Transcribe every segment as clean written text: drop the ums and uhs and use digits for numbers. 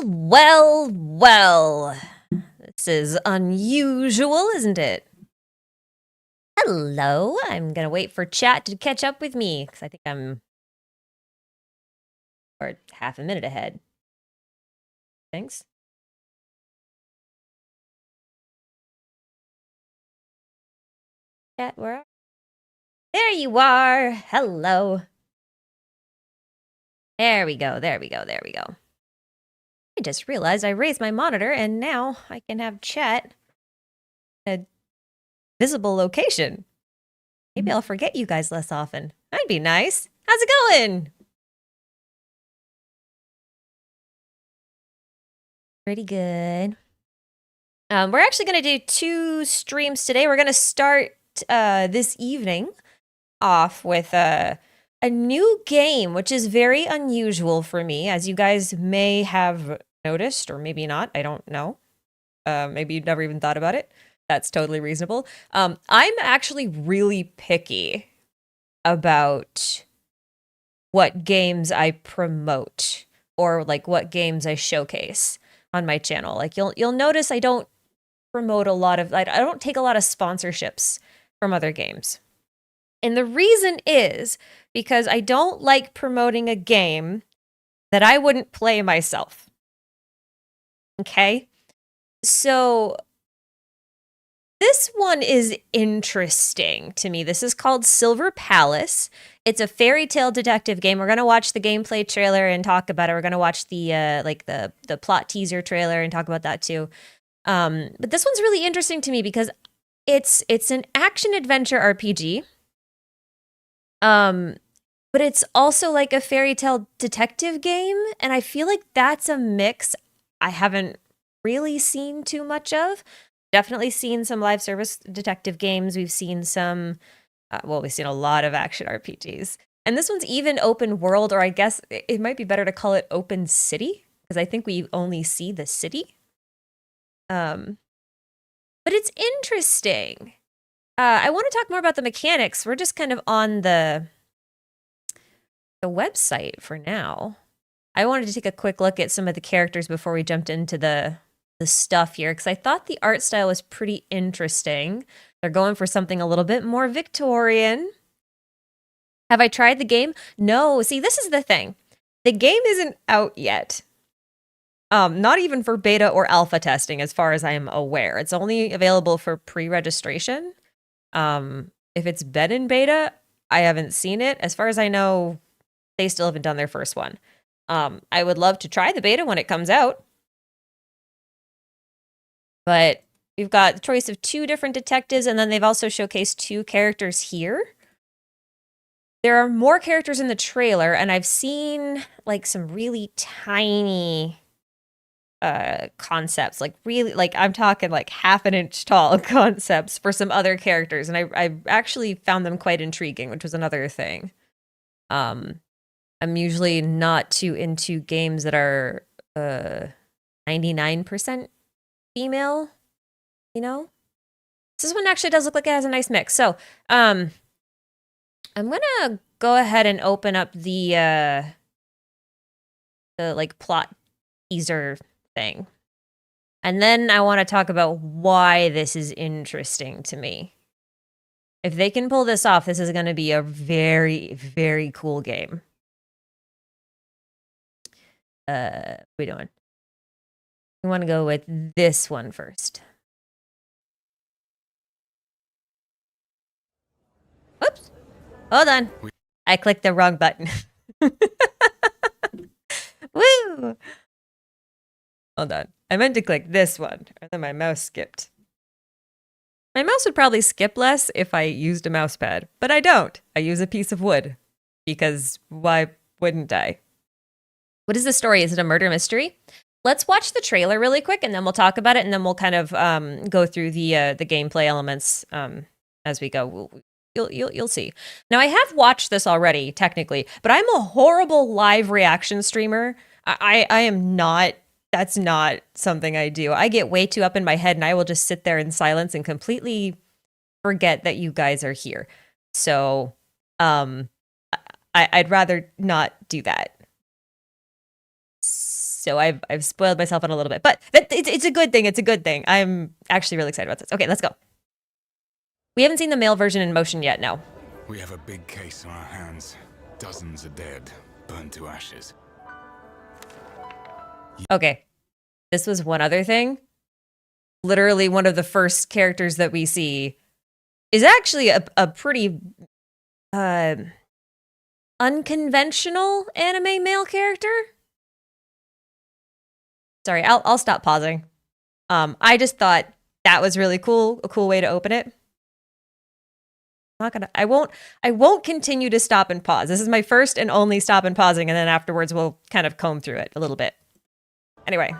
Well. This is unusual, isn't it? Hello. I'm gonna wait for chat to catch up with me, because I think I'm half a minute ahead. Thanks. Chat, where are you? There you are. Hello. There we go. I just realized I raised my monitor, and now I can have chat at a visible location. Maybe I'll forget you guys less often. That'd be nice. How's it going? Pretty good. We're actually going to do 2 streams today. We're going to start this evening off with a new game, which is very unusual for me, as you guys may have noticed, or maybe not. I don't know. Maybe you've never even thought about it. That's totally reasonable. I'm actually really picky about what games I promote or like what games I showcase on my channel. Like you'll notice I don't promote a lot of I don't take a lot of sponsorships from other games. And the reason is because I don't like promoting a game that I wouldn't play myself. Okay? So this one is interesting to me. This is called Silverpalace. It's a fairy tale detective game. We're going to watch the gameplay trailer and talk about it. We're going to watch the the plot teaser trailer and talk about that too. But this one's really interesting to me because it's an action adventure RPG. But it's also like a fairy tale detective game, and I feel like that's a mix I haven't really seen too much of. Definitely seen some live service detective games. We've seen some, we've seen a lot of action RPGs. And this one's even open world, or I guess it might be better to call it open city, because I think we only see the city. But it's interesting. I want to talk more about the mechanics. We're just kind of on the website for now. I wanted to take a quick look at some of the characters before we jumped into the stuff here, because I thought the art style was pretty interesting. They're going for something a little bit more Victorian. Have I tried the game? No. See, this is the thing. The game isn't out yet. Not even for beta or alpha testing, as far as I am aware. It's only available for pre-registration. If it's been in beta, I haven't seen it. As far as I know, they still haven't done their first one. I would love to try the beta when it comes out. But we've got the choice of 2 different detectives, and then they've also showcased 2 characters here. There are more characters in the trailer, and I've seen like some really tiny concepts, like really, like I'm talking like half an inch tall concepts for some other characters, and I actually found them quite intriguing, which was another thing. I'm usually not too into games that are 99% female, you know? This one actually does look like it has a nice mix. So, I'm gonna go ahead and open up the like plot teaser thing. And then I want to talk about why this is interesting to me. If they can pull this off, this is going to be a very, very cool game. What are we doing? We want to go with this one first. Whoops. Hold on. I clicked the wrong button. Woo! Hold on. I meant to click this one, and then my mouse skipped. My mouse would probably skip less if I used a mouse pad, but I don't. I use a piece of wood, because why wouldn't I? What is the story? Is it a murder mystery? Let's watch the trailer really quick, and then we'll talk about it, and then we'll kind of go through the gameplay elements as we go. You'll see. Now, I have watched this already, technically, but I'm a horrible live reaction streamer. I am not. That's not something I do. I get way too up in my head, and I will just sit there in silence and completely forget that you guys are here. So I'd rather not do that. so I've spoiled myself on a little bit. But it's a good thing. It's a good thing. I'm actually really excited about this. Okay, let's go. We haven't seen the male version in motion yet, no. We have a big case on our hands. Dozens are dead, burned to ashes. Okay, this was one other thing. Literally one of the first characters that we see is actually a pretty unconventional anime male character. Sorry, I'll stop pausing. I just thought that was really cool, a cool way to open it. I won't continue to stop and pause. This is my first and only stop and pausing, and then afterwards we'll kind of comb through it a little bit. Anyway.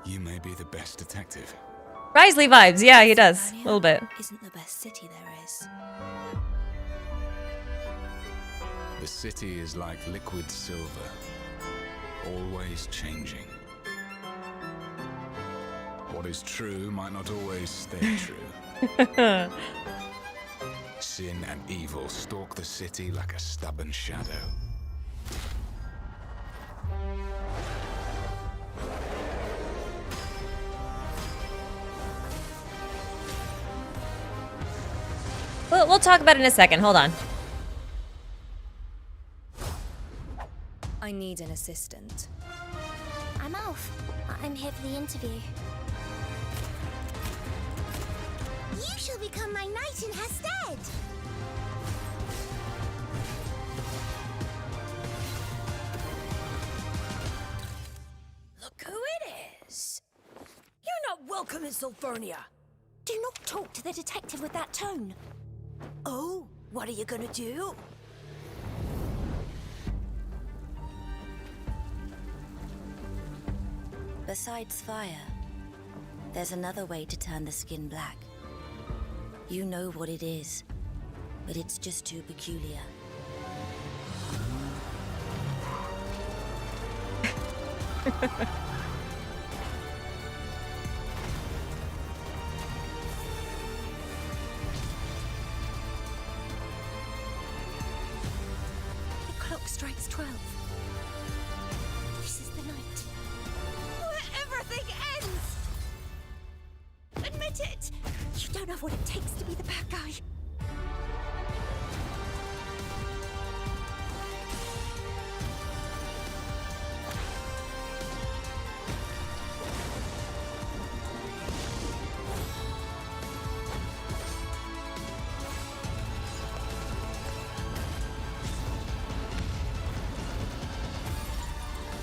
You may be the best detective. Risley vibes, yeah, he does. A little bit. Isn't the best city there is. The city is like liquid silver, always changing. What is true might not always stay true. Sin and evil stalk the city like a stubborn shadow. We'll talk about it in a second. Hold on. I need an assistant. I'm Alf. I'm here for the interview. You shall become my knight in her stead. Look who it is. You're not welcome in Silvernia. Do not talk to the detective with that tone. Oh, what are you gonna do? Besides fire, there's another way to turn the skin black. You know what it is, but it's just too peculiar. The clock strikes 12. This is the night where everything ends. Admit it. You don't know what it takes to be the bad guy.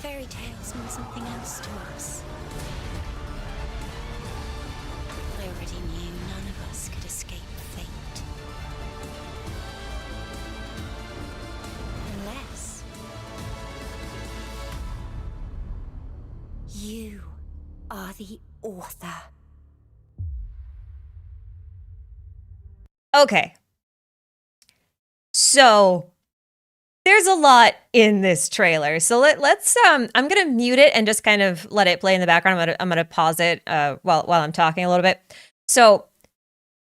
Fairy tales mean something else to us. I already knew none of us could escape fate. Unless you are the author. Okay. So there's a lot in this trailer. So let's I'm gonna mute it and just kind of let it play in the background. I'm gonna pause it while I'm talking a little bit. So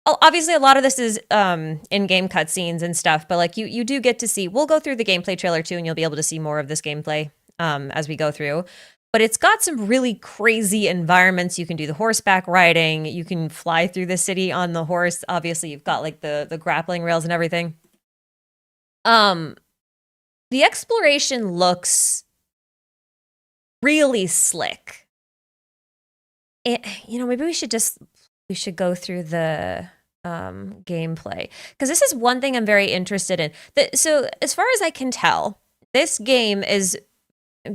obviously a lot of this is in-game cutscenes and stuff, but like you do get to see, we'll go through the gameplay trailer too, and you'll be able to see more of this gameplay as we go through. But it's got some really crazy environments. You can do the horseback riding, you can fly through the city on the horse. Obviously you've got like the grappling rails and everything. The exploration looks really slick. Maybe we should go through the gameplay, because this is one thing I'm very interested in. So as far as I can tell, this game is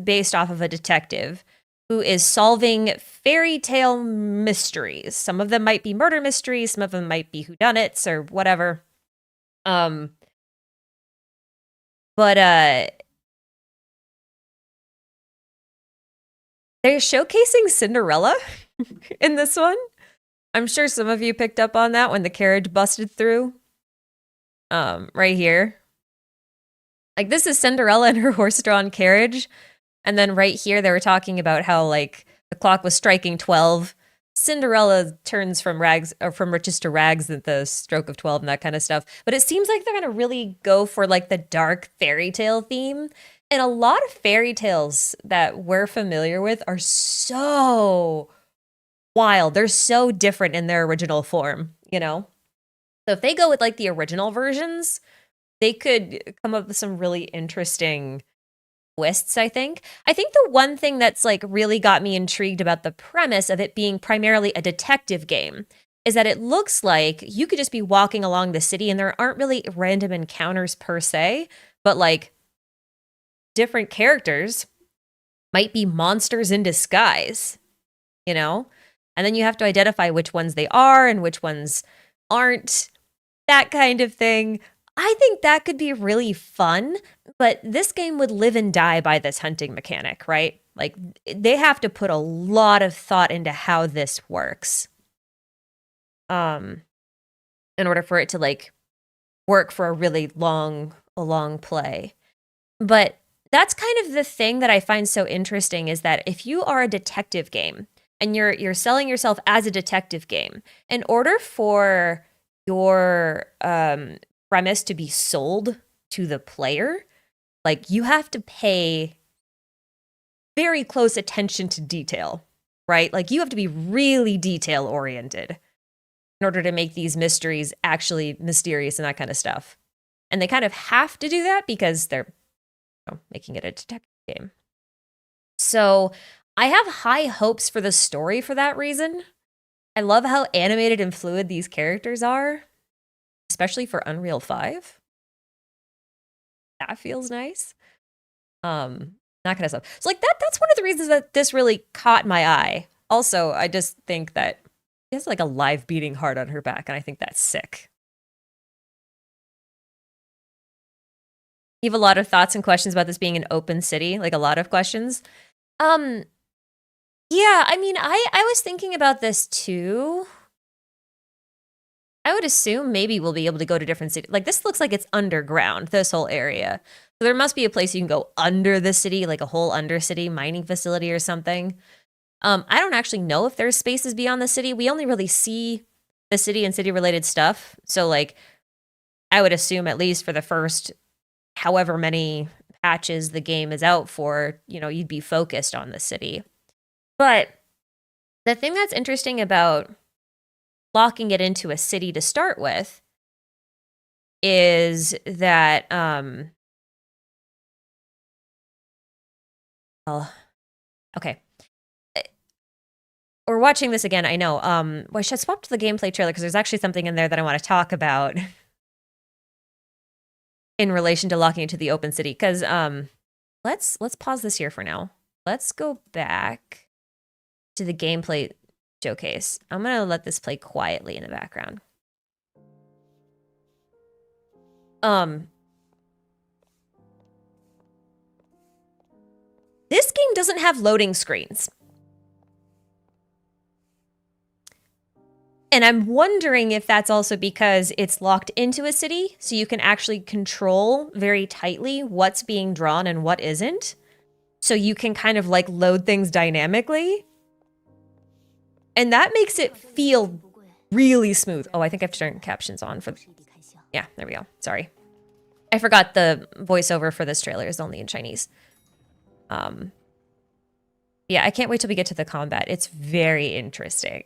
based off of a detective who is solving fairy tale mysteries. Some of them might be murder mysteries, some of them might be whodunits or whatever. But they're showcasing Cinderella in this one. I'm sure some of you picked up on that when the carriage busted through. Right here. Like, this is Cinderella in her horse-drawn carriage. And then right here, they were talking about how, like, the clock was striking 12. Cinderella turns from riches to rags at the stroke of 12 and that kind of stuff. But it seems like they're going to really go for, like, the dark fairy tale theme. And a lot of fairy tales that we're familiar with are so wild. They're so different in their original form, you know? So if they go with like the original versions, they could come up with some really interesting twists, I think. I think the one thing that's like really got me intrigued about the premise of it being primarily a detective game is that it looks like you could just be walking along the city and there aren't really random encounters per se, but like different characters might be monsters in disguise, you know? And then you have to identify which ones they are and which ones aren't, that kind of thing. I think that could be really fun, but this game would live and die by this hunting mechanic, right? Like, they have to put a lot of thought into how this works. In order for it to like work for a really long play. But that's kind of the thing that I find so interesting is that if you are a detective game and you're selling yourself as a detective game, in order for your premise to be sold to the player, like you have to pay very close attention to detail, right? Like you have to be really detail oriented in order to make these mysteries actually mysterious and that kind of stuff. And they kind of have to do that because they're making it a detective game. So I have high hopes for the story for that reason. I love how animated and fluid these characters are, especially for Unreal 5. That feels nice. That kind of stuff. So like that's one of the reasons that this really caught my eye. Also, I just think that she has like a live beating heart on her back, and I think that's sick. You have a lot of thoughts and questions about this being an open city, like a lot of questions. Yeah, I mean, I was thinking about this too. I would assume maybe we'll be able to go to different cities. Like this looks like it's underground, this whole area. So there must be a place you can go under the city, like a whole undercity mining facility or something. I don't actually know if there's spaces beyond the city. We only really see the city and city related stuff. So like I would assume at least for the first however many patches the game is out for, you know, you'd be focused on the city. But the thing that's interesting about locking it into a city to start with is that okay. We're watching this again, I know. Well, I should swap to the gameplay trailer because there's actually something in there that I want to talk about in relation to locking into the open city. Because let's pause this here for now. Let's go back to the gameplay showcase. I'm gonna let this play quietly in the background. This game doesn't have loading screens. And I'm wondering if that's also because it's locked into a city, so you can actually control very tightly what's being drawn and what isn't. So you can kind of like load things dynamically. And that makes it feel really smooth. Oh, I think I have to turn captions on for... Yeah, there we go. Sorry. I forgot the voiceover for this trailer is only in Chinese. Yeah, I can't wait till we get to the combat. It's very interesting.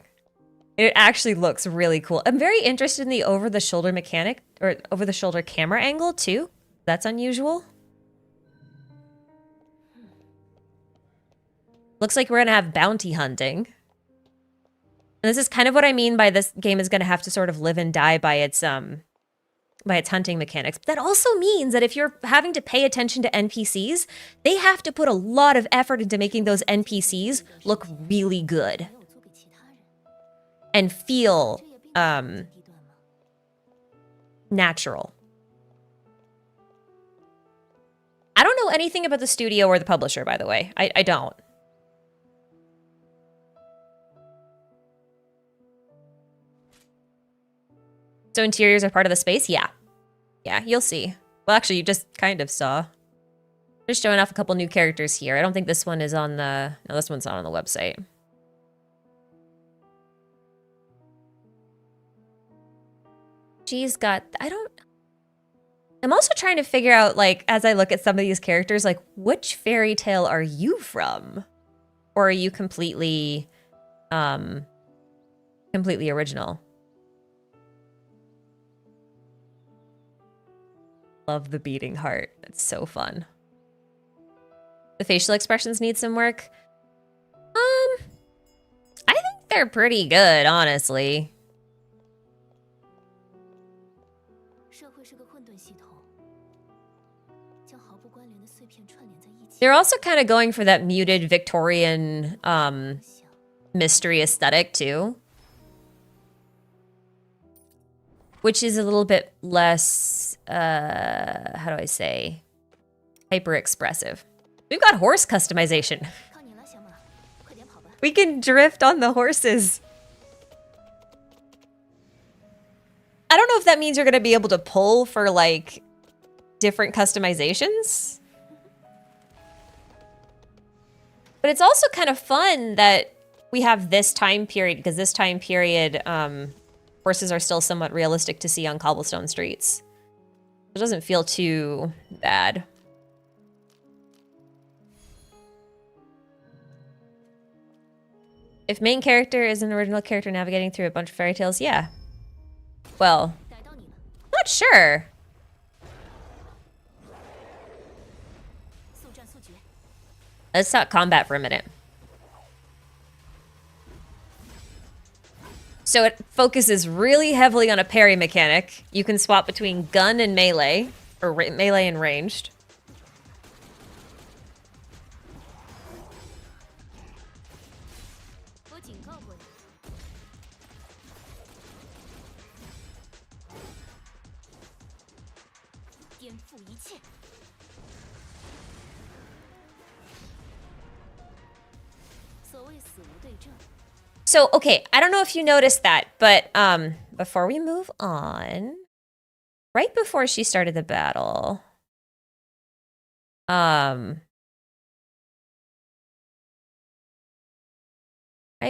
It actually looks really cool. I'm very interested in the over-the-shoulder mechanic, or over-the-shoulder camera angle, too. That's unusual. Looks like we're gonna have bounty hunting. And this is kind of what I mean by this game is gonna have to sort of live and die by its hunting mechanics. But that also means that if you're having to pay attention to NPCs, they have to put a lot of effort into making those NPCs look really good. And feel natural. I don't know anything about the studio or the publisher, by the way. I don't. So interiors are part of the space? Yeah. Yeah, you'll see. Well, actually, you just kind of saw. Just showing off a couple new characters here. I don't think this one is on the... No, this one's not on the website. She's got... I don't... I'm also trying to figure out, like, as I look at some of these characters, like, which fairy tale are you from? Or are you completely original? Love the beating heart. It's so fun. The facial expressions need some work. I think they're pretty good, honestly. They're also kind of going for that muted Victorian mystery aesthetic too, which is a little bit less, how do I say, hyper expressive. We've got horse customization. We can drift on the horses. I don't know if that means you're gonna be able to pull for like different customizations. But it's also kind of fun that we have this time period, because this time period, horses are still somewhat realistic to see on cobblestone streets. It doesn't feel too bad. If main character is an original character navigating through a bunch of fairy tales, yeah. Well, not sure. Let's talk combat for a minute. So it focuses really heavily on a parry mechanic. You can swap between gun and melee, or melee and ranged. So, okay, I don't know if you noticed that, but before we move on, right before she started the battle, right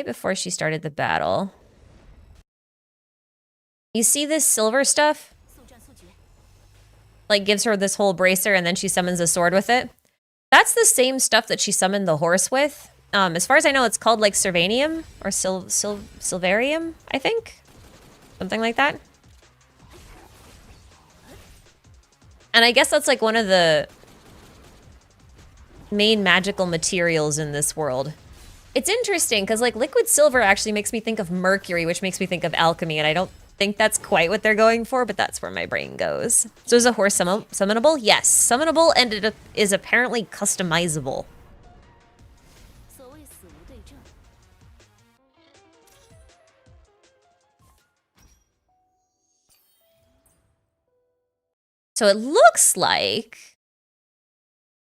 before she started the battle, you see this silver stuff? Like, gives her this whole bracer and then she summons a sword with it. That's the same stuff that she summoned the horse with. As far as I know, it's called like Servanium or Silvarium, I think. Something like that. And I guess that's like one of the main magical materials in this world. It's interesting because like liquid silver actually makes me think of mercury, which makes me think of alchemy, and I don't think that's quite what they're going for, but that's where my brain goes. So is a horse summonable? Yes, summonable, and it is apparently customizable. So it looks like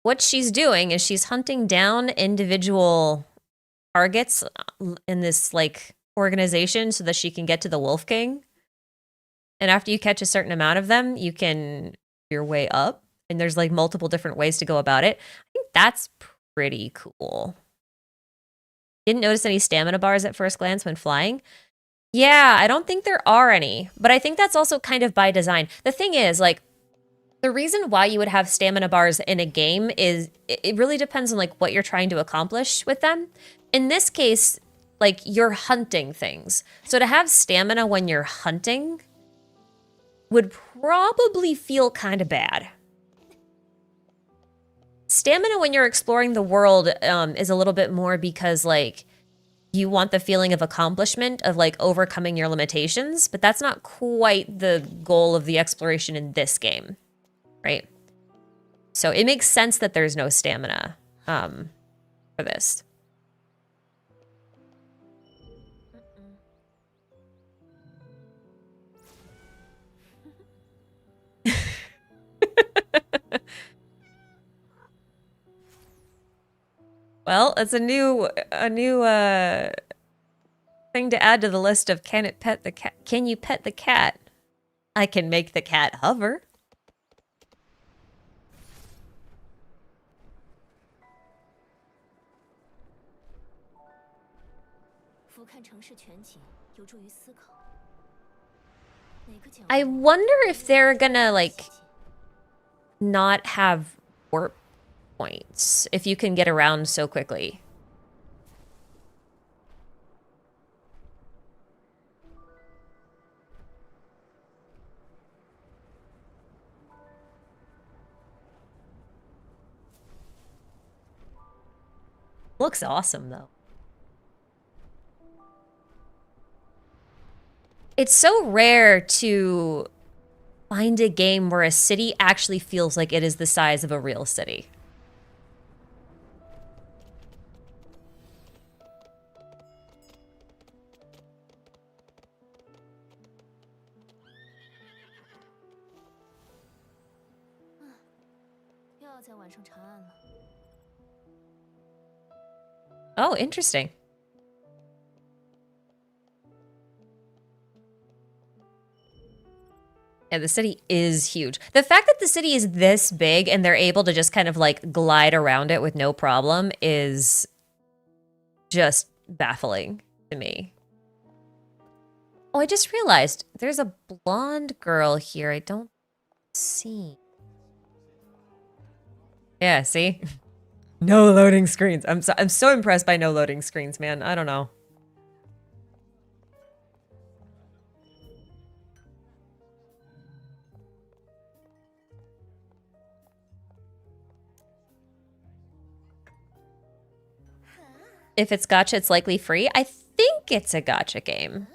what she's doing is she's hunting down individual targets in this like organization so that she can get to the Wolf King. And after you catch a certain amount of them, you can your way up. And there's like multiple different ways to go about it. I think that's pretty cool. Didn't notice any stamina bars at first glance when flying. Yeah, I don't think there are any. But I think that's also kind of by design. The thing is, like, the reason why you would have stamina bars in a game is it really depends on like what you're trying to accomplish with them. In this case, like you're hunting things. So to have stamina when you're hunting would probably feel kind of bad. Stamina when you're exploring the world is a little bit more because like you want the feeling of accomplishment of like overcoming your limitations, but that's not quite the goal of the exploration in this game. Right? So it makes sense that there's no stamina for this. Well, it's a new thing to add to the list of can it pet the cat? Can you pet the cat? I can make the cat hover. I wonder if they're gonna like not have warp points if you can get around so quickly. Looks awesome, though. It's so rare to find a game where a city actually feels like it is the size of a real city. Oh, interesting. Yeah, the city is huge. The fact that the city is this big and they're able to just kind of like glide around it with no problem is just baffling to me. Oh, I just realized there's a blonde girl here I don't see. Yeah, see? No loading screens. I'm so impressed by no loading screens, man. I don't know. If it's gacha, it's likely free. I think it's a gacha game.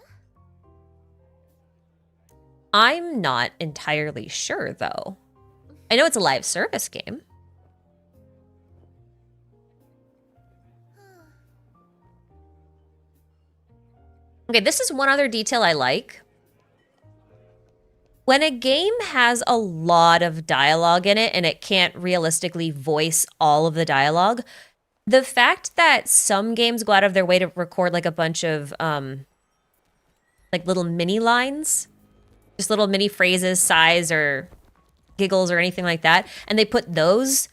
I'm not entirely sure, though. I know it's a live service game. Okay, this is one other detail I like. When a game has a lot of dialogue in it and it can't realistically voice all of the dialogue, the fact that some games go out of their way to record like a bunch of like little mini lines, just little mini phrases, sighs or giggles or anything like that, and they put those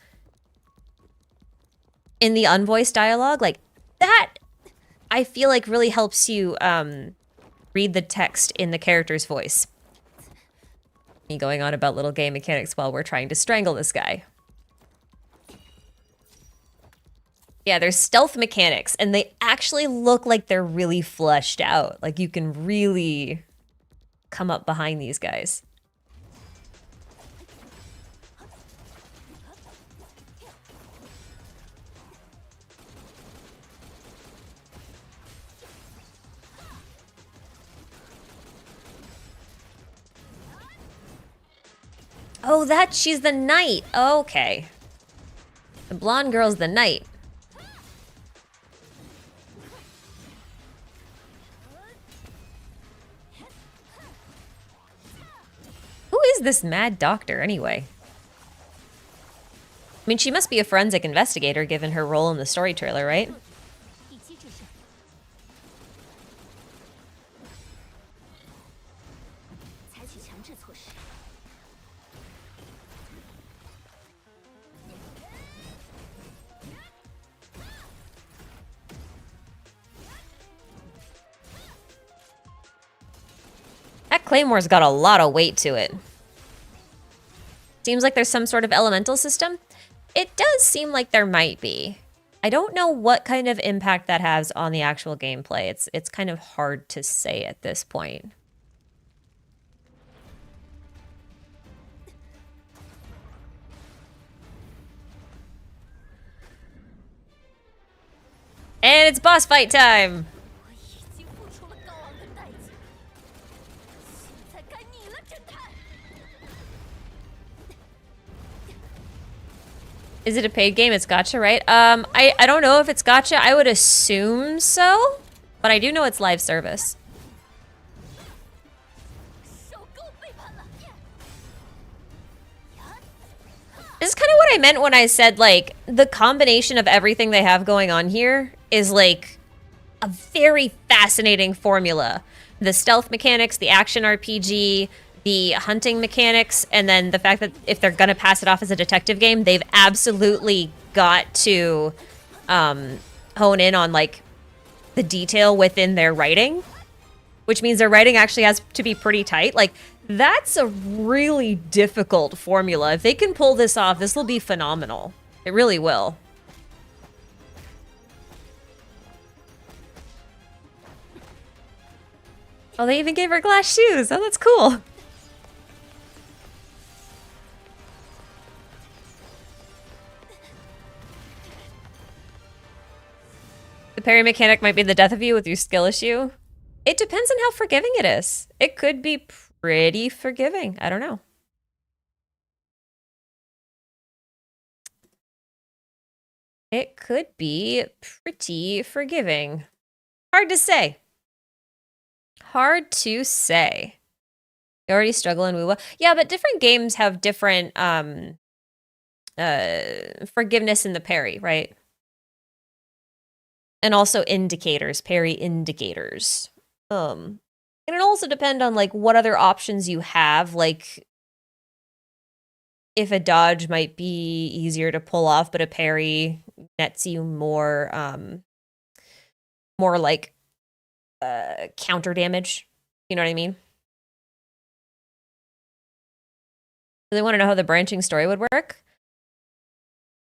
in the unvoiced dialogue, like that I feel like really helps you read the text in the character's voice. Me going on about little game mechanics while we're trying to strangle this guy. Yeah, there's stealth mechanics, and they actually look like they're really fleshed out. Like, you can really come up behind these guys. Oh, she's the knight. Okay. The blonde girl's the knight. Who is this mad doctor, anyway? I mean, she must be a forensic investigator, given her role in the story trailer, right? That Claymore's got a lot of weight to it. Seems like there's some sort of elemental system. It does seem like there might be. I don't know what kind of impact that has on the actual gameplay. It's kind of hard to say at this point. And it's boss fight time! Is it a paid game? It's gacha, right? I don't know if it's gacha. I would assume so, but I do know it's live service. This is kind of what I meant when I said, like, the combination of everything they have going on here is, like, a very fascinating formula. The stealth mechanics, the action RPG, the hunting mechanics, and then the fact that if they're gonna pass it off as a detective game, they've absolutely got to hone in on, like, the detail within their writing, which means their writing actually has to be pretty tight. Like, That's a really difficult formula. If they can pull this off, this will be phenomenal. It really will. Oh, they even gave her glass shoes. Oh, that's cool. The parry mechanic might be the death of you with your skill issue. It depends on how forgiving it is. It could be pretty forgiving. I don't know. It could be pretty forgiving. Hard to say. Hard to say. You already struggle in Wuwa. Yeah, but different games have different forgiveness in the parry, right? And also indicators, parry indicators. And it also depend on like what other options you have, like if a dodge might be easier to pull off, but a parry nets you more more like counter damage. You know what I mean? Do they want to know how the branching story would work?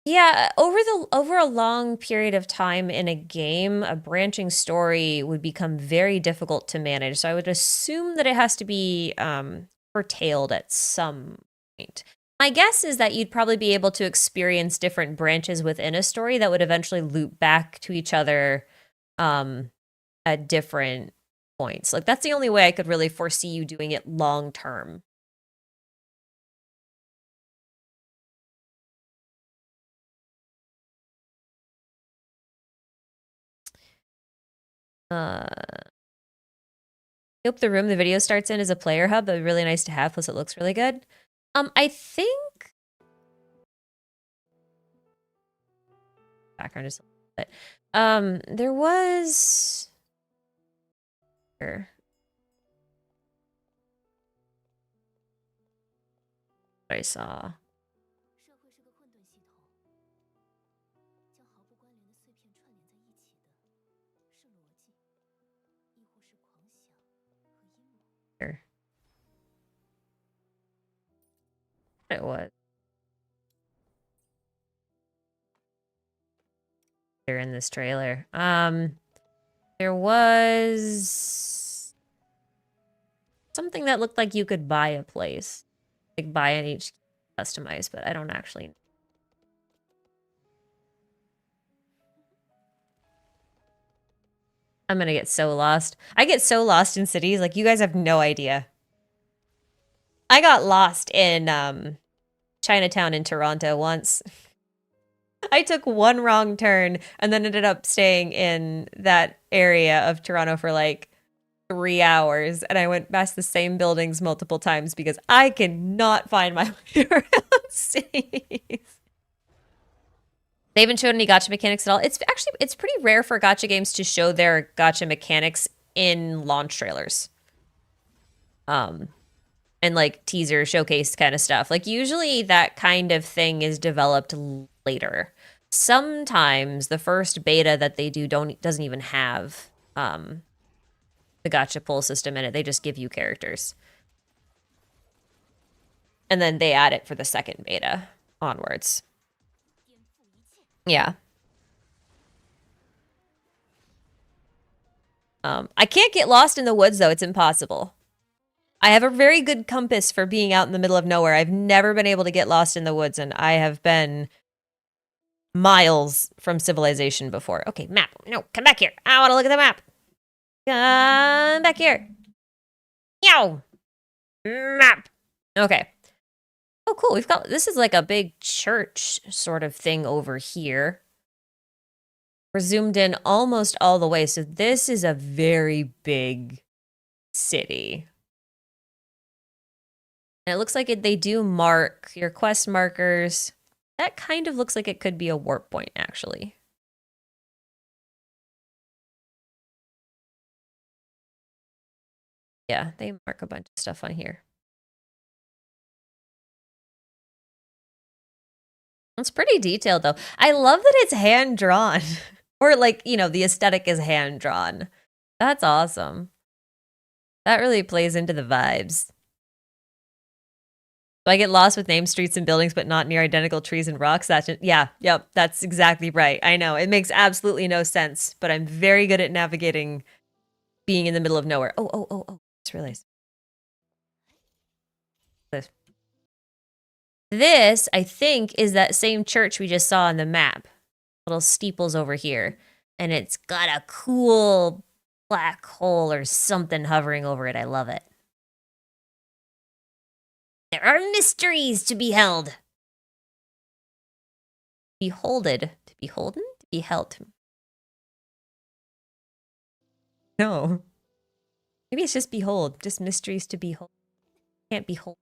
Yeah, over a long period of time in a game, a branching story would become very difficult to manage. So I would assume that it has to be curtailed at some point. My guess is that you'd probably be able to experience different branches within a story that would eventually loop back to each other at different points. Like that's the only way I could really foresee you doing it long term. Hope the room the video starts in is a player hub, but really nice to have, plus it looks really good. I think background is a little bit. There was here. I saw. Here. It was. They're in this trailer. There was something that looked like you could buy a place. Like buy an each customized, but I don't actually. I'm gonna get so lost. I get so lost in cities, like you guys have no idea. I got lost in Chinatown in Toronto once. I took one wrong turn and then ended up staying in that area of Toronto for like 3 hours. And I went past the same buildings multiple times because I cannot find my way around cities. They haven't shown any gacha mechanics at all. It's pretty rare for gacha games to show their gacha mechanics in launch trailers. And like teaser showcase kind of stuff. Like usually that kind of thing is developed later. Sometimes the first beta that they do doesn't even have the gacha pull system in it. They just give you characters. And then they add it for the second beta onwards. Yeah. I can't get lost in the woods though. It's impossible. I have a very good compass for being out in the middle of nowhere. I've never been able to get lost in the woods, and I have been miles from civilization before. Okay, map. No, come back here. I want to look at the map. Come back here. Yow! Map. Okay. Oh, cool. We've got, this is like a big church sort of thing over here. We're zoomed in almost all the way, so this is a very big city. And it looks like they do mark your quest markers. That kind of looks like it could be a warp point, actually. Yeah, they mark a bunch of stuff on here. It's pretty detailed, though. I love that it's hand-drawn. Or, like, you know, the aesthetic is hand-drawn. That's awesome. That really plays into the vibes. So I get lost with named streets and buildings, but not near identical trees and rocks. Yep, that's exactly right. I know, it makes absolutely no sense, but I'm very good at navigating being in the middle of nowhere. Oh, just realized. This, I think, is that same church we just saw on the map. Little steeples over here. And it's got a cool black hole or something hovering over it. I love it. There are mysteries to be held. Beholded. To beholden? To be held. No. Maybe it's just behold. Just mysteries to behold. Can't behold.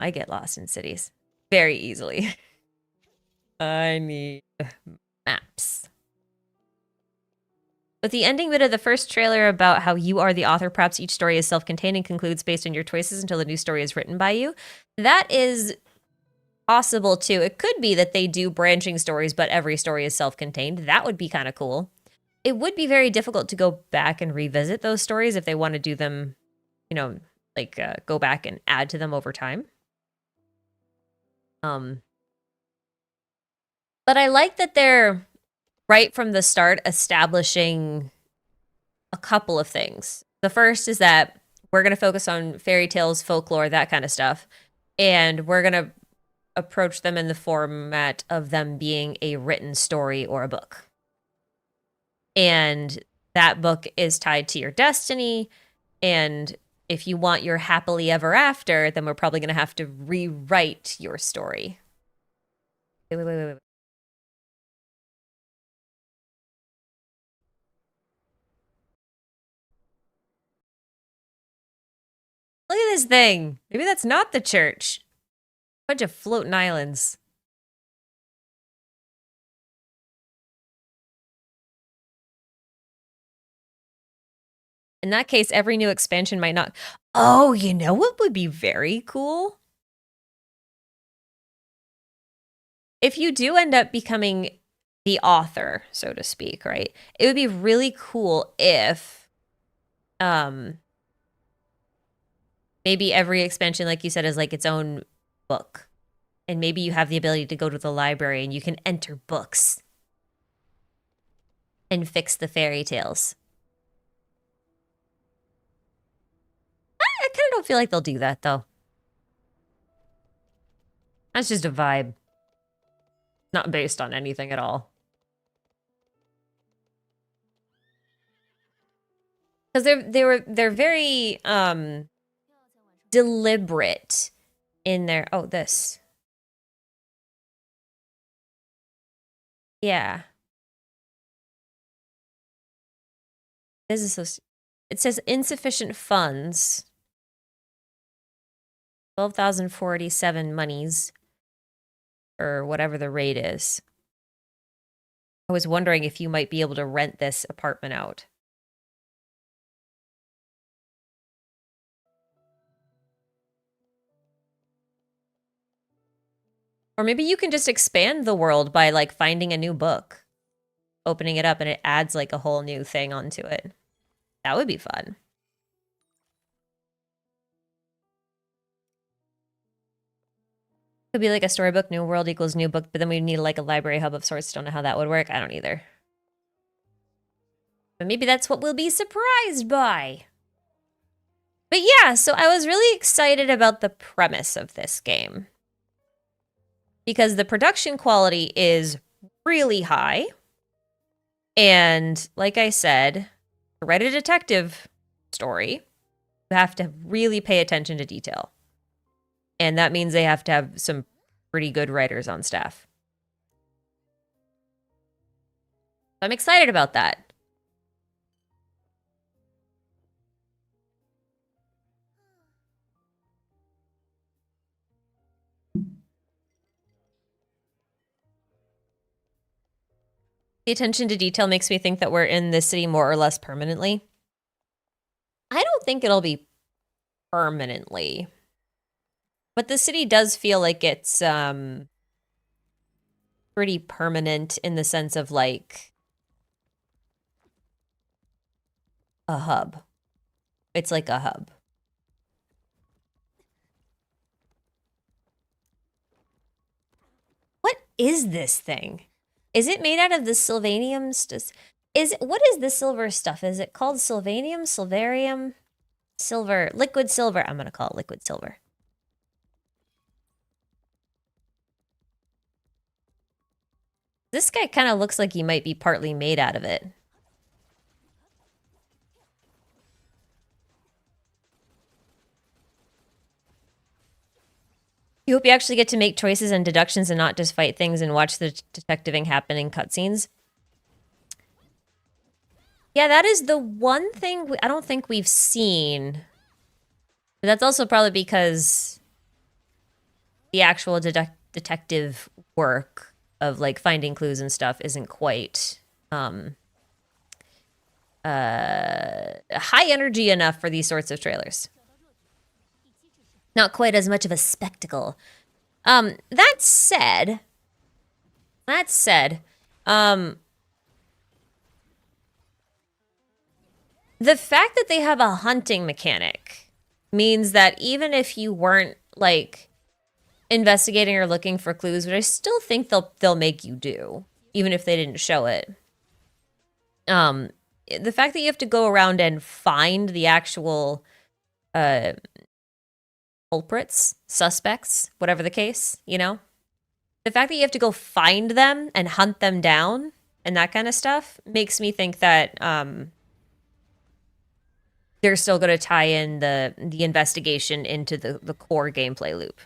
I get lost in cities very easily. I need maps. With the ending bit of the first trailer about how you are the author, perhaps each story is self-contained and concludes based on your choices until the new story is written by you. That is possible too. It could be that they do branching stories, but every story is self-contained. That would be kind of cool. It would be very difficult to go back and revisit those stories if they want to do them, you know, like go back and add to them over time. But I like that they're right from the start establishing a couple of things. The first is that we're going to focus on fairy tales, folklore, that kind of stuff. And we're going to approach them in the format of them being a written story or a book. And that book is tied to your destiny. And if you want your happily ever after, then we're probably going to have to rewrite your story. Wait. Look at this thing. Maybe that's not the church. Bunch of floating islands. In that case, every new expansion might not... Oh, you know what would be very cool? If you do end up becoming the author, so to speak, right? It would be really cool if maybe every expansion, like you said, is like its own book. And maybe you have the ability to go to the library and you can enter books and fix the fairy tales. I kind of don't feel like they'll do that, though. That's just a vibe. Not based on anything at all. Because they're very deliberate in their... Oh, this. Yeah. This is so... It says insufficient funds. 12,047 monies. Or whatever the rate is. I was wondering if you might be able to rent this apartment out. Or maybe you can just expand the world by, like, finding a new book. Opening it up and it adds, like, a whole new thing onto it. That would be fun. Could be like a storybook, new world equals new book, but then we need, like, a library hub of sorts. Don't know how that would work. I don't either. But maybe that's what we'll be surprised by. But yeah, so I was really excited about the premise of this game. Because the production quality is really high. And like I said, to write a detective story, you have to really pay attention to detail. And that means they have to have some pretty good writers on staff. I'm excited about that. The attention to detail makes me think that we're in this city more or less permanently. I don't think it'll be permanently. But the city does feel like it's pretty permanent in the sense of, like, a hub. It's like a hub. What is this thing? Is it made out of the sylvanium? What is the silver stuff? Is it called sylvanium, silvarium, silver, liquid silver? I'm gonna call it liquid silver. This guy kind of looks like he might be partly made out of it. You hope you actually get to make choices and deductions and not just fight things and watch the detectiving happen in cutscenes. Yeah, that is the one thing I don't think we've seen. But that's also probably because the actual detective work of like finding clues and stuff isn't quite high energy enough for these sorts of trailers. Not quite as much of a spectacle. That said, the fact that they have a hunting mechanic means that even if you weren't like investigating or looking for clues, which I still think they'll make you do, even if they didn't show it. The fact that you have to go around and find the actual culprits, suspects, whatever the case, you know? The fact that you have to go find them and hunt them down and that kind of stuff makes me think that they're still going to tie in the investigation into the core gameplay loop.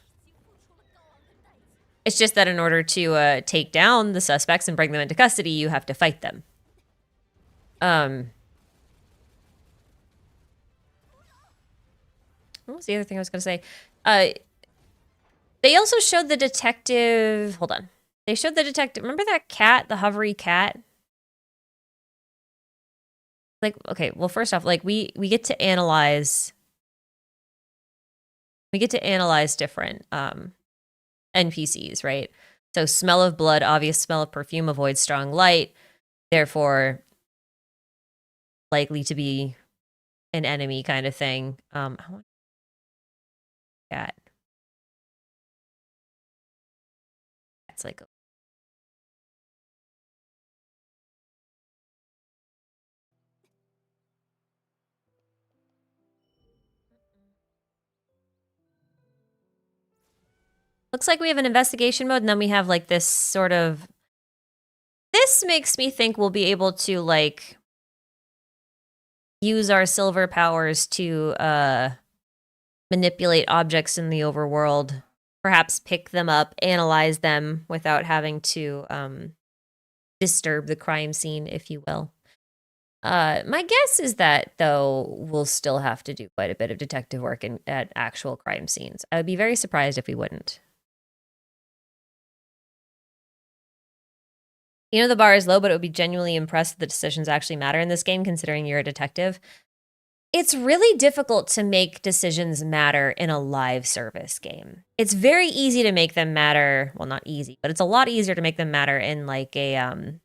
It's just that in order to take down the suspects and bring them into custody, you have to fight them. What was the other thing I was going to say? They also showed the detective... Hold on. They showed the detective... Remember that cat? The hovery cat? Like, okay, well, first off, like, we get to analyze... We get to analyze different NPCs, right? So smell of blood, obvious smell of perfume, avoids strong light, therefore likely to be an enemy kind of thing. I want cat. It's like looks like we have an investigation mode, and then we have like this sort of... This makes me think we'll be able to like use our silver powers to manipulate objects in the overworld, perhaps pick them up, analyze them without having to disturb the crime scene, if you will. My guess is that, though, we'll still have to do quite a bit of detective work at actual crime scenes. I would be very surprised if we wouldn't. You know the bar is low, but it would be genuinely impressed that the decisions actually matter in this game, considering you're a detective. It's really difficult to make decisions matter in a live service game. It's very easy to make them matter. Well, not easy, but it's a lot easier to make them matter in like a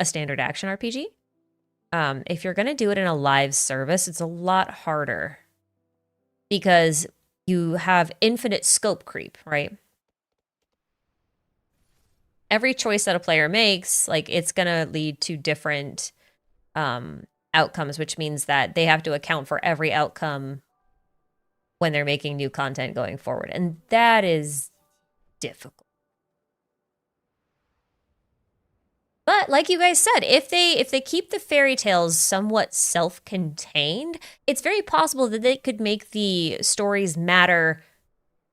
standard action RPG. If you're going to do it in a live service, it's a lot harder because you have infinite scope creep, right? Every choice that a player makes, like, it's going to lead to different outcomes, which means that they have to account for every outcome when they're making new content going forward. And that is difficult. But like you guys said, if they keep the fairy tales somewhat self-contained, it's very possible that they could make the stories matter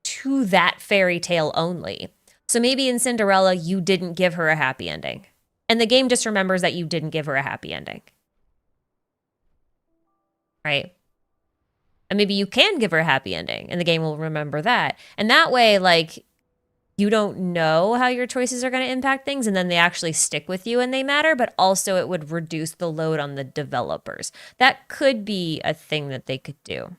to that fairy tale only. So maybe in Cinderella, you didn't give her a happy ending. And the game just remembers that you didn't give her a happy ending. Right? And maybe you can give her a happy ending, and the game will remember that. And that way, like, you don't know how your choices are going to impact things, and then they actually stick with you and they matter, but also it would reduce the load on the developers. That could be a thing that they could do.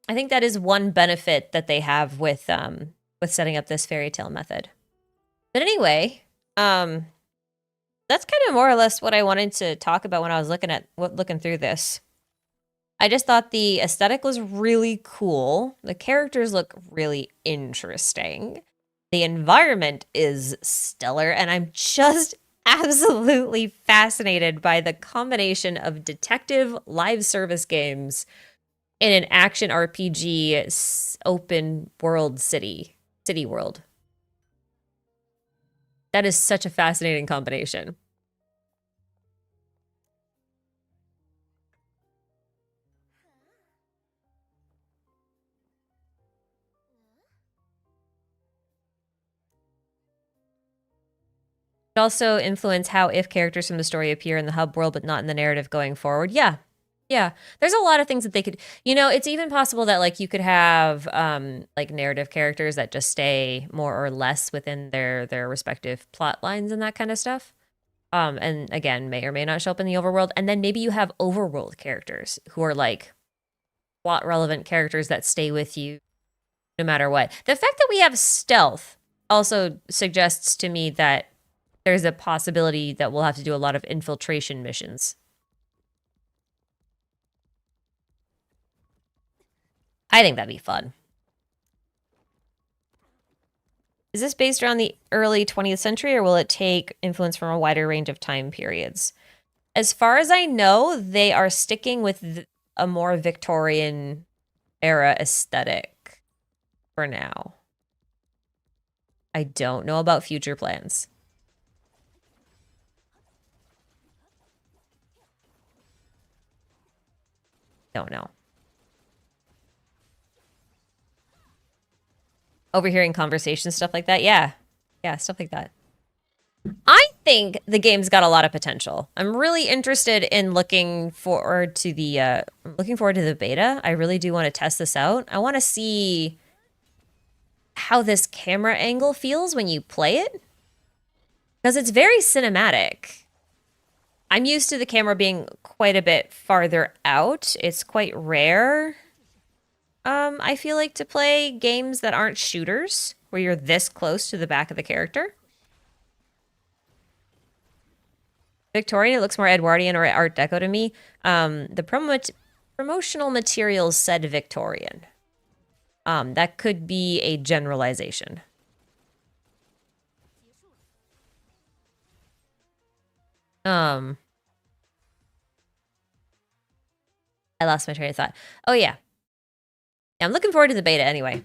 I think that is one benefit that they have with setting up this fairy tale method. But anyway, that's kind of more or less what I wanted to talk about when I was looking through this. I just thought the aesthetic was really cool. The characters look really interesting. The environment is stellar, and I'm just absolutely fascinated by the combination of detective live service games in an action RPG open world city world. That is such a fascinating combination. It also influence how if characters from the story appear in the hub world but not in the narrative going forward. Yeah. Yeah. There's a lot of things that they could, it's even possible that like you could have like narrative characters that just stay more or less within their respective plot lines and that kind of stuff. And again, may or may not show up in the overworld. And then maybe you have overworld characters who are like plot relevant characters that stay with you no matter what. The fact that we have stealth also suggests to me that there's a possibility that we'll have to do a lot of infiltration missions. I think that'd be fun. Is this based around the early 20th century, or will it take influence from a wider range of time periods? As far as I know, they are sticking with a more Victorian era aesthetic for now. I don't know about future plans. Don't know. Overhearing conversations, stuff like that. Yeah. Yeah, stuff like that. I think the game's got a lot of potential. I'm really interested in looking forward to the beta. I really do want to test this out. I want to see how this camera angle feels when you play it. Because it's very cinematic. I'm used to the camera being quite a bit farther out. It's quite rare. I feel like to play games that aren't shooters, where you're this close to the back of the character. Victorian, it looks more Edwardian or Art Deco to me. The promotional materials said Victorian. That could be a generalization. I lost my train of thought. Oh, yeah. I'm looking forward to the beta anyway.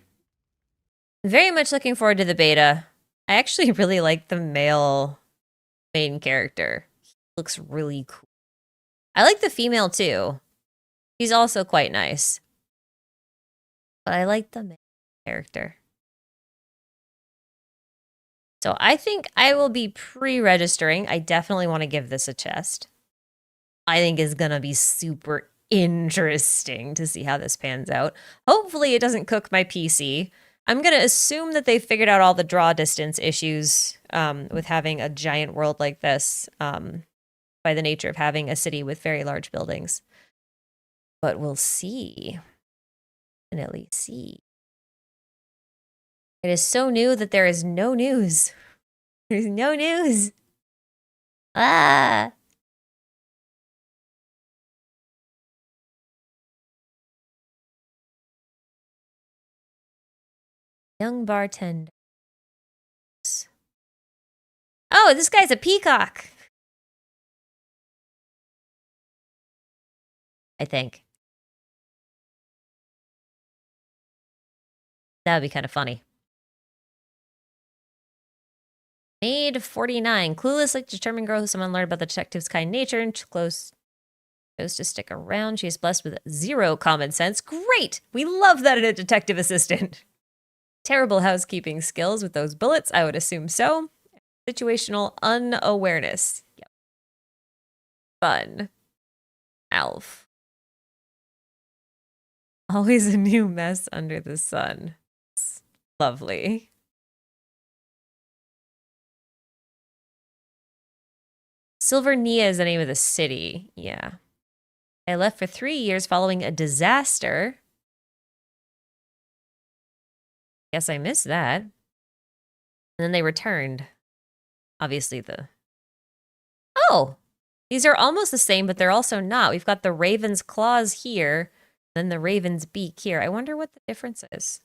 Very much looking forward to the beta. I actually really like the male main character. He looks really cool. I like the female too. She's also quite nice. But I like the male character. So I think I will be pre-registering. I definitely want to give this a test. I think it's going to be super interesting to see how this pans out. Hopefully it doesn't cook my PC. I'm going to assume that they figured out all the draw distance issues with having a giant world like this by the nature of having a city with very large buildings. But we'll see. Definitely see. It is so new that there is no news. There's no news. Ah. Young bartender. Oh, this guy's a peacock. I think. That would be kind of funny. Maid 49. Clueless, like determined girl who someone learned about the detective's kind nature and chose to stick around. She is blessed with zero common sense. Great! We love that in a detective assistant. Terrible housekeeping skills with those bullets. I would assume so. Situational unawareness. Yep. Fun. Alf. Always a new mess under the sun. It's lovely. Silvernia is the name of the city. Yeah. I left for 3 years following a disaster. Guess I missed that. And then they returned. Obviously Oh! These are almost the same, but they're also not. We've got the raven's claws here, then the raven's beak here. I wonder what the difference is.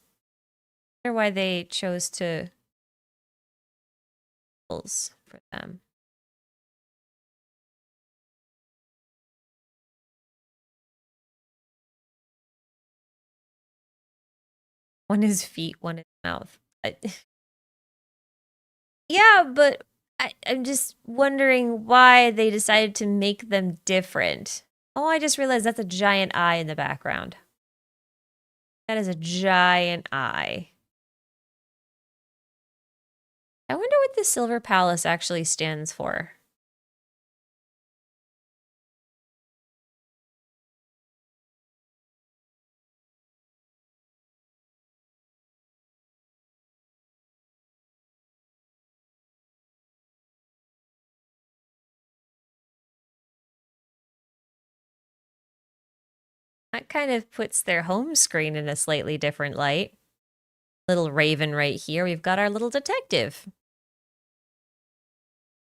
I wonder why they chose to for them. One is feet, one is mouth. Yeah, but I'm just wondering why they decided to make them different. Oh, I just realized that's a giant eye in the background. That is a giant eye. I wonder what the Silver Palace actually stands for. That kind of puts their home screen in a slightly different light. Little raven right here. We've got our little detective.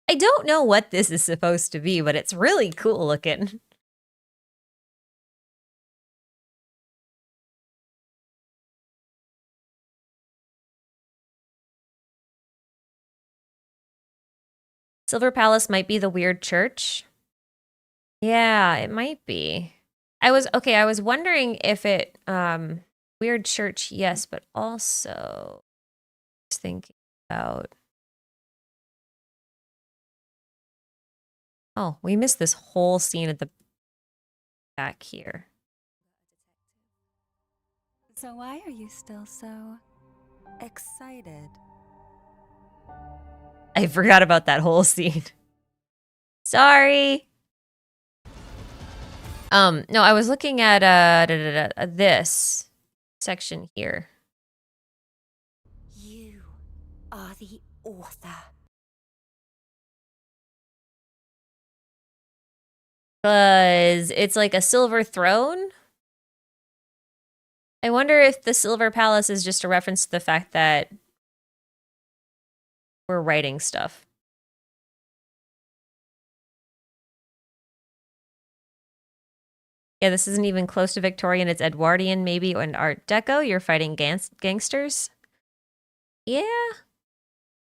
I don't know what this is supposed to be, but it's really cool looking. Silver Palace might be the weird church. Yeah, it might be. I was wondering if it weird church, yes, but also just thinking about Oh, we missed this whole scene at the back here. So why are you still so excited? I forgot about that whole scene. Sorry. No, I was looking at this section here. You are the author. Because it's like a silver throne. I wonder if the Silver Palace is just a reference to the fact that we're writing stuff. Yeah, this isn't even close to Victorian. It's Edwardian, maybe, and Art Deco. You're fighting gangsters. Yeah.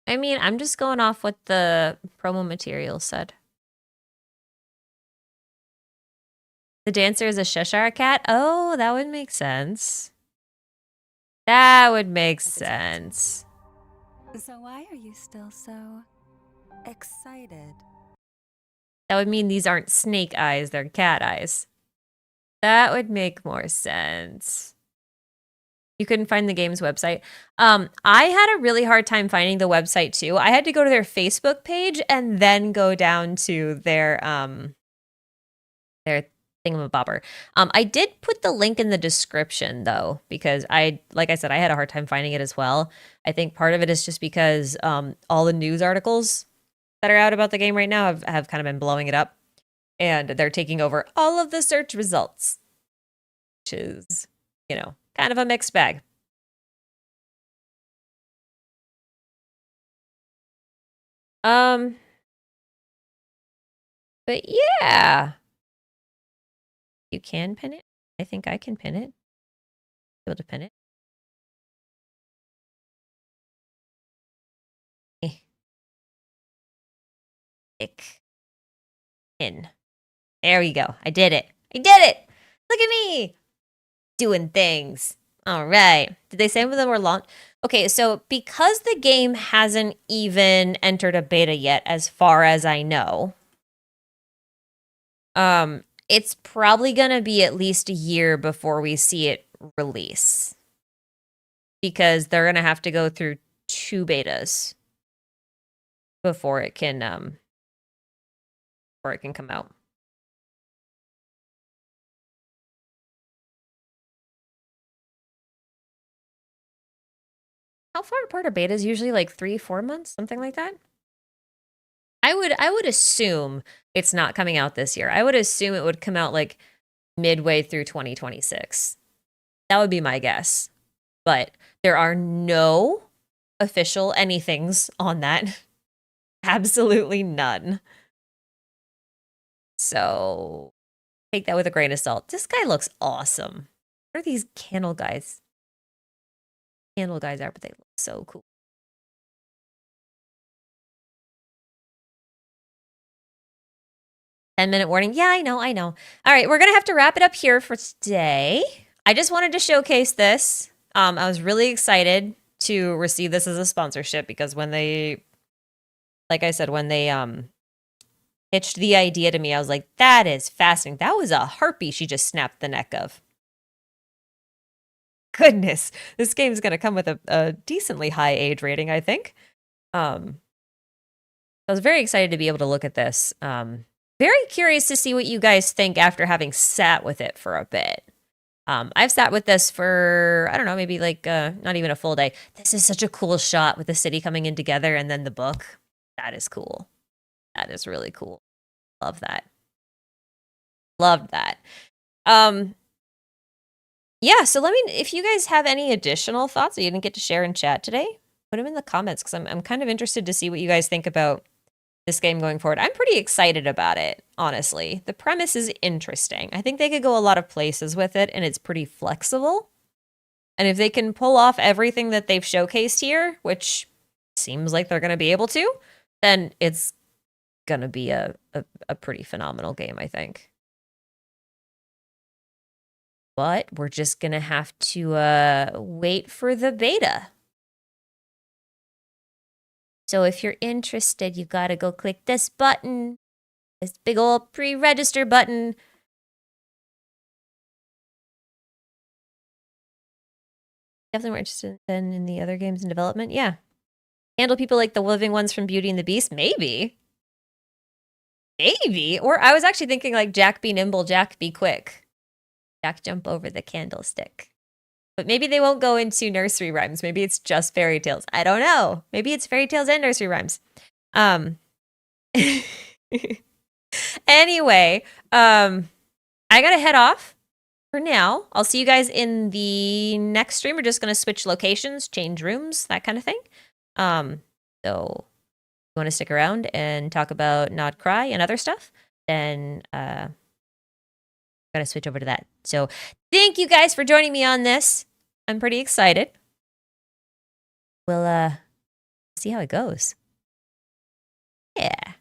I mean, I'm just going off what the promo material said. The dancer is a Cheshire cat? Oh, that would make sense. That would make sense. So why are you still so excited? That would mean these aren't snake eyes, they're cat eyes. That would make more sense. You couldn't find the game's website. I had a really hard time finding the website too. I had to go to their Facebook page and then go down to their thingamabobber. I did put the link in the description though, because like I said, I had a hard time finding it as well. I think part of it is just because all the news articles that are out about the game right now have kind of been blowing it up. And they're taking over all of the search results, which is, kind of a mixed bag. But yeah. You can pin it. I think I can pin it. Be able to pin it. Pin. There we go. I did it. I did it. Look at me doing things. All right. Did they say when them were launched? Okay, so because the game hasn't even entered a beta yet, as far as I know, it's probably gonna be at least a year before we see it release, because they're gonna have to go through 2 betas before it can come out. How far apart are betas? Usually like 3-4 months, something like that. I would assume it's not coming out this year. I would assume it would come out like midway through 2026. That would be my guess. but there are no official anythings on that. Absolutely none. So take that with a grain of salt. This guy looks awesome. What are these candle guys? Candle guys are, but they look so cool. Ten-minute warning. Yeah, I know. All right, we're going to have to wrap it up here for today. I just wanted to showcase this. I was really excited to receive this as a sponsorship because when they, like I said, when they pitched the idea to me, I was like, that is fascinating. That was a harpy she just snapped the neck of. Goodness, this game is going to come with a decently high age rating, I think. I was very excited to be able to look at this. Very curious to see what you guys think after having sat with it for a bit. I've sat with this for, I don't know, maybe like not even a full day. This is such a cool shot with the city coming in together and then the book. That is cool. That is really cool. Love that. Loved that. Yeah, so let me, if you guys have any additional thoughts that you didn't get to share in chat today, put them in the comments because I'm kind of interested to see what you guys think about this game going forward. I'm pretty excited about it, honestly. The premise is interesting. I think they could go a lot of places with it, and it's pretty flexible. And if they can pull off everything that they've showcased here, which seems like they're going to be able to, then it's going to be a pretty phenomenal game, I think. But we're just going to have to wait for the beta. So if you're interested, you got to go click this button. This big old pre-register button. Definitely more interested than in the other games in development. Yeah. Handle people like the living ones from Beauty and the Beast? Maybe. Maybe. Or I was actually thinking like Jack be nimble, Jack be quick. Jack jump over the candlestick. But maybe they won't go into nursery rhymes. Maybe it's just fairy tales. I don't know. Maybe it's fairy tales and nursery rhymes. Anyway, I gotta head off for now. I'll see you guys in the next stream. We're just gonna switch locations, change rooms, that kind of thing. So if you want to stick around and talk about Not Cry and other stuff, then gotta switch over to that. So thank you guys for joining me on this. I'm pretty excited. We'll see how it goes. Yeah.